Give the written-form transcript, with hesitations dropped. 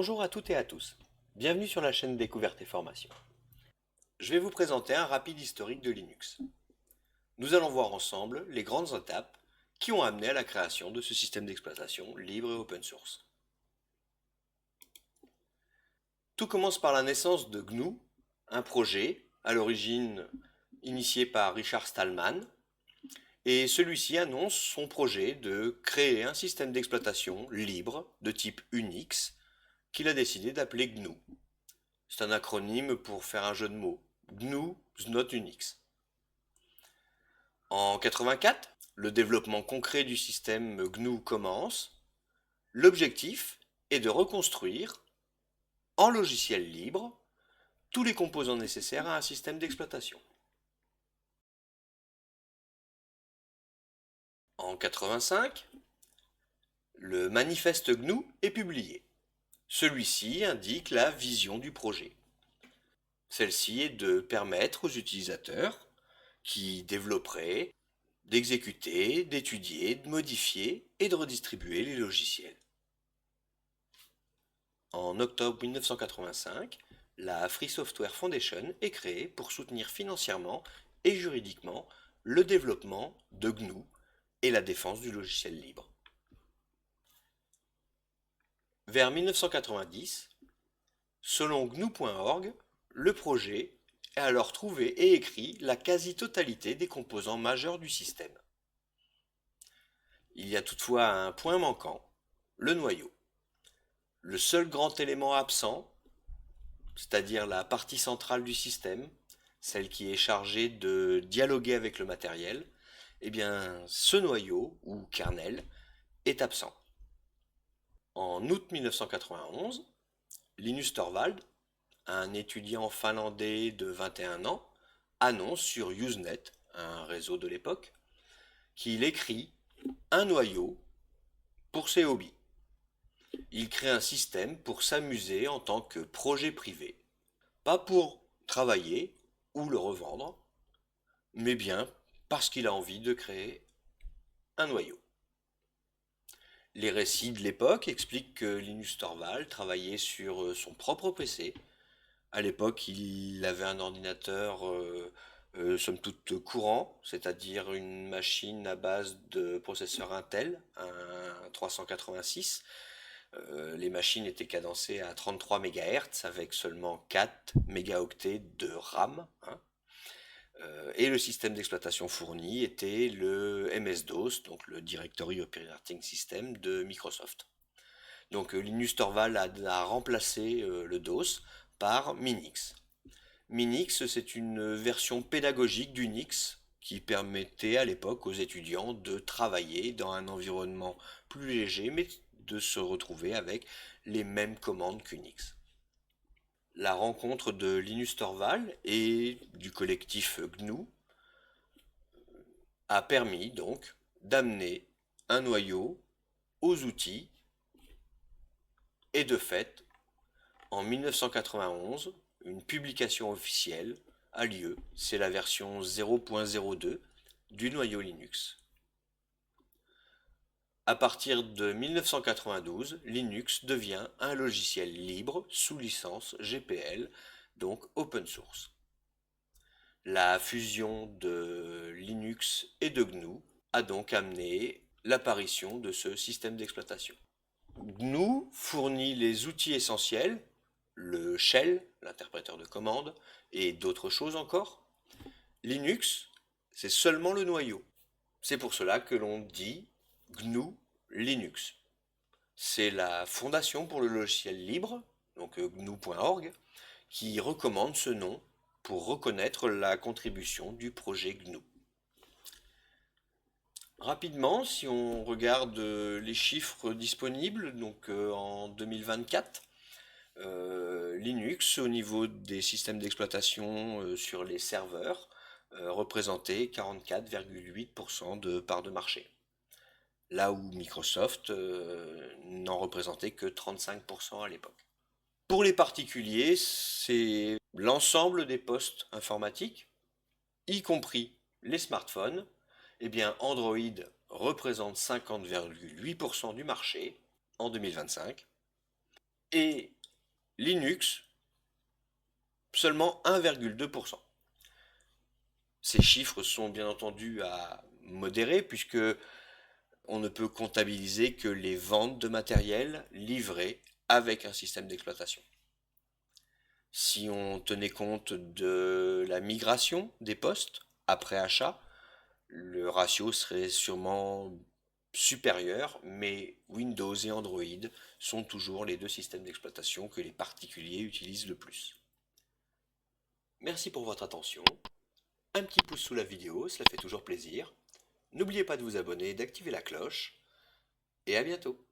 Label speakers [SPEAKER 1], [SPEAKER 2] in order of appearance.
[SPEAKER 1] Bonjour à toutes et à tous. Bienvenue sur la chaîne Découverte et Formation. Je vais vous présenter un rapide historique de Linux. Nous allons voir ensemble les grandes étapes qui ont amené à la création de ce système d'exploitation libre et open source. Tout commence par la naissance de GNU, un projet à l'origine initié par Richard Stallman, et celui-ci annonce son projet de créer un système d'exploitation libre de type Unix qu'il a décidé d'appeler GNU. C'est un acronyme pour faire un jeu de mots. GNU is not Unix. En 84, le développement concret du système GNU commence. L'objectif est de reconstruire, en logiciel libre, tous les composants nécessaires à un système d'exploitation. En 85, le manifeste GNU est publié. Celui-ci indique la vision du projet. Celle-ci est de permettre aux utilisateurs qui développeraient d'exécuter, d'étudier, de modifier et de redistribuer les logiciels. En octobre 1985, la Free Software Foundation est créée pour soutenir financièrement et juridiquement le développement de GNU et la défense du logiciel libre. Vers 1990, selon GNU.org, le projet a alors trouvé et écrit la quasi-totalité des composants majeurs du système. Il y a toutefois un point manquant, le noyau. Le seul grand élément absent, c'est-à-dire la partie centrale du système, celle qui est chargée de dialoguer avec le matériel, eh bien ce noyau, ou kernel, est absent. En août 1991, Linus Torvald, un étudiant finlandais de 21 ans, annonce sur Usenet, un réseau de l'époque, qu'il écrit un noyau pour ses hobbies. Il crée un système pour s'amuser en tant que projet privé. Pas pour travailler ou le revendre, mais bien parce qu'il a envie de créer un noyau. Les récits de l'époque expliquent que Linus Torvald travaillait sur son propre PC. À l'époque, il avait un ordinateur somme toute courant, c'est-à-dire une machine à base de processeur Intel, un 386. Les machines étaient cadencées à 33 MHz avec seulement 4 mégaoctets de RAM. Et le système d'exploitation fourni était le MS-DOS, donc le Directory Operating System de Microsoft. Donc Linus Torvald a remplacé le DOS par Minix. Minix, c'est une version pédagogique d'Unix qui permettait à l'époque aux étudiants de travailler dans un environnement plus léger, mais de se retrouver avec les mêmes commandes qu'Unix. La rencontre de Linus Torvald et du collectif GNU a permis donc d'amener un noyau aux outils et de fait, en 1991, une publication officielle a lieu, c'est la version 0.02 du noyau Linux. À partir de 1992, Linux devient un logiciel libre sous licence GPL, donc open source. La fusion de Linux et de GNU a donc amené l'apparition de ce système d'exploitation. GNU fournit les outils essentiels, le shell, l'interpréteur de commande, et d'autres choses encore. Linux, c'est seulement le noyau. C'est pour cela que l'on dit GNU Linux. C'est la fondation pour le logiciel libre, donc GNU.org, qui recommande ce nom pour reconnaître la contribution du projet GNU. Rapidement, si on regarde les chiffres disponibles, donc en 2024, Linux au niveau des systèmes d'exploitation sur les serveurs représentait 44,8% de part de marché. Là où Microsoft n'en représentait que 35% à l'époque. Pour les particuliers, c'est l'ensemble des postes informatiques, y compris les smartphones. Eh bien, Android représente 50,8% du marché en 2025. et Linux seulement 1,2%. Ces chiffres sont bien entendu à modérer puisque on ne peut comptabiliser que les ventes de matériel livré avec un système d'exploitation. Si on tenait compte de la migration des postes après achat, le ratio serait sûrement supérieur, mais Windows et Android sont toujours les deux systèmes d'exploitation que les particuliers utilisent le plus. Merci pour votre attention. Un petit pouce sous la vidéo, cela fait toujours plaisir. N'oubliez pas de vous abonner, d'activer la cloche, et à bientôt.